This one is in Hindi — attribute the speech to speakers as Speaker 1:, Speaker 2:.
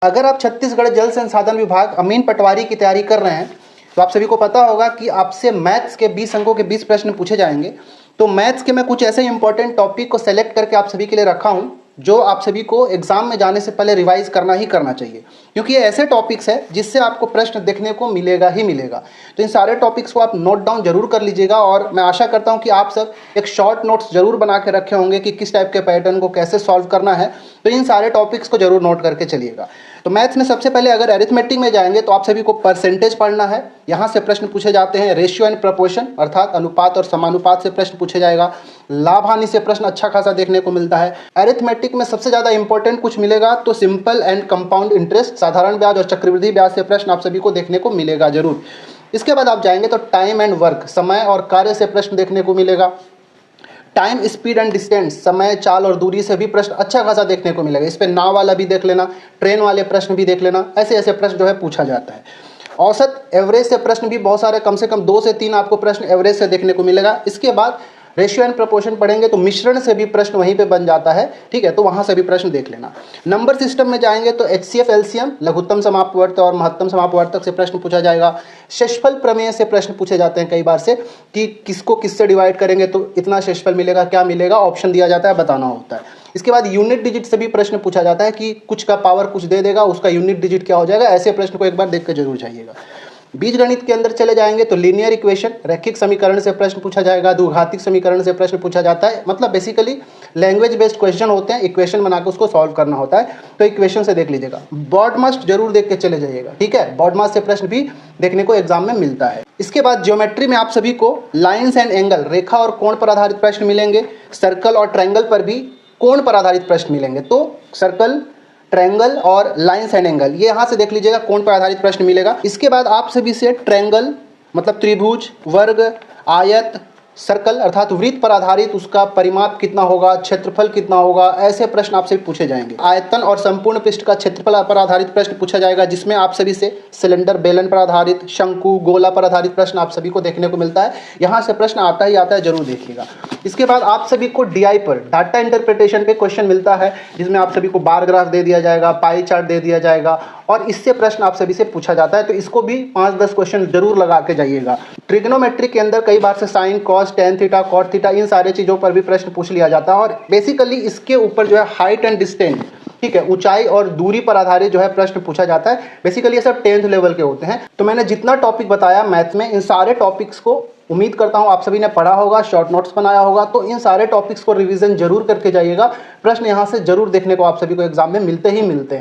Speaker 1: अगर आप छत्तीसगढ़ जल संसाधन विभाग अमीन पटवारी की तैयारी कर रहे हैं तो आप सभी को पता होगा कि आपसे मैथ्स के 20 अंकों के 20 प्रश्न पूछे जाएंगे। तो मैथ्स के मैं कुछ ऐसे इंपॉर्टेंट टॉपिक को सेलेक्ट करके आप सभी के लिए रखा हूं जो आप सभी को एग्जाम में जाने से पहले रिवाइज करना ही करना चाहिए, क्योंकि ये ऐसे टॉपिक्स है जिससे आपको प्रश्न देखने को मिलेगा ही मिलेगा। तो इन सारे टॉपिक्स को आप नोट डाउन जरूर कर लीजिएगा और मैं आशा करता हूं कि आप सब एक शॉर्ट नोट्स जरूर बना के रखे होंगे कि किस टाइप के पैटर्न को कैसे सॉल्व करना है। तो इन सारे टॉपिक्स को जरूर नोट करके चलिएगा। तो मैथ्स में सबसे पहले अगर अरिथमेटिक में जाएंगे तो आप सभी को परसेंटेज पढ़ना है। यहाँ से प्रश्न पूछे जाते हैं। रेशियो एंड प्रपोर्शन अर्थात अनुपात और समानुपात से प्रश्न पूछे जाएगा। लाभ हानि से प्रश्न अच्छा खासा देखने को मिलता है। अरिथमेटिक में सबसे ज़्यादा इंपॉर्टेंट कुछ मिलेगा तो सिंपल एंड कंपाउंड इंटरेस्ट, साधारण ब्याज और चक्रवृद्धि ब्याज से प्रश्न आप सभी को देखने को मिलेगा जरूर। इसके बाद आप जाएंगे तो टाइम एंड वर्क, समय और कार्य से प्रश्न देखने को मिलेगा। टाइम, स्पीड एंड डिस्टेंस, समय, चाल और दूरी से भी प्रश्न अच्छा खासा देखने को मिलेगा। इस पे नाव वाला भी देख लेना, ट्रेन वाले प्रश्न भी देख लेना। ऐसे ऐसे प्रश्न जो है पूछा जाता है। औसत, एवरेज से प्रश्न भी बहुत सारे, कम से कम 2 से 3 आपको प्रश्न एवरेज से देखने को मिलेगा। इसके बाद रेशियो एंड प्रोपोर्शन पढ़ेंगे तो मिश्रण से भी प्रश्न वहीं पे बन जाता है, ठीक है, तो वहां से भी प्रश्न देख लेना। नंबर सिस्टम में जाएंगे तो HCF, LCM, लघुत्तम समापवर्त और महत्तम समापवर्तक से प्रश्न पूछा जाएगा। शेषफल प्रमेय से प्रश्न पूछे जाते हैं कई बार से कि किसको किससे डिवाइड करेंगे तो इतना शेषफल मिलेगा, क्या मिलेगा, ऑप्शन दिया जाता है, बताना होता है। इसके बाद यूनिट डिजिट से भी प्रश्न पूछा जाता है कि कुछ का पावर कुछ दे देगा, उसका यूनिट डिजिट क्या हो जाएगा। ऐसे प्रश्न को एक बार देख कर जरूर जाइएगा। बीज गणित के अंदर चले जाएंगे तो लीनियर इक्वेशन, रैखिक समीकरण से प्रश्न पूछा जाएगा। द्विघातिक समीकरण से प्रश्न पूछा जाता है। मतलब बेसिकली लैंग्वेज बेस्ड क्वेश्चन होते हैं, इक्वेशन बनाकर उसको सॉल्व करना होता है, तो इक्वेशन से देख लीजिएगा। बॉडमास जरूर देख के चले जाइएगा, ठीक है, बॉडमास से प्रश्न भी देखने को एग्जाम में मिलता है। इसके बाद ज्योमेट्री में आप सभी को लाइन्स एंड एंगल, रेखा और कोण पर आधारित प्रश्न मिलेंगे। सर्कल और ट्रायंगल पर भी कोण पर आधारित प्रश्न मिलेंगे। तो सर्कल, ट्रायंगल और लाइन्स एंड एंगल, ये यहाँ से देख लीजिएगा, कोण पर आधारित प्रश्न मिलेगा। इसके बाद आप सभी से ट्रायंगल मतलब त्रिभुज, वर्ग, आयत, सर्कल अर्थात वृत्त पर आधारित उसका परिमाप कितना होगा, क्षेत्रफल कितना होगा, ऐसे प्रश्न आपसे पूछे जाएंगे। आयतन और संपूर्ण पृष्ठ का क्षेत्रफल पर आधारित प्रश्न पूछा जाएगा, जिसमें आप सभी से सिलेंडर, बेलन पर आधारित, शंकु, गोला पर आधारित प्रश्न आप सभी को देखने को मिलता है। यहाँ से प्रश्न आता ही आता है, जरूर देखिएगा। इसके बाद आप सभी को DI पर, डाटा इंटरप्रिटेशन पे क्वेश्चन मिलता है, जिसमें आप सभी को बार ग्राफ दे दिया जाएगा, पाई चार्ट दे दिया जाएगा और इससे प्रश्न आप सभी से पूछा जाता है। तो इसको भी 5-10 क्वेश्चन जरूर लगा के जाइएगा। ट्रिग्नोमेट्री के अंदर कई बार से sine, cos, tan theta, cot theta, इन सारे चीज़ों पर भी प्रश्न पूछ लिया जाता है। और बेसिकली इसके ऊपर जो है हाइट एंड डिस्टेंस, ठीक है, ऊंचाई और दूरी पर आधारित जो है प्रश्न पूछा जाता है। बेसिकली ये सब 10th लेवल के होते हैं। तो मैंने जितना टॉपिक बताया मैथ में, इन सारे टॉपिक्स को उम्मीद करता हूं आप सभी ने पढ़ा होगा, शॉर्ट नोट्स बनाया होगा। तो इन सारे टॉपिक्स को रिवीजन जरूर करके जाइएगा। प्रश्न यहां से जरूर देखने को आप सभी को एग्जाम में मिलते ही मिलते हैं।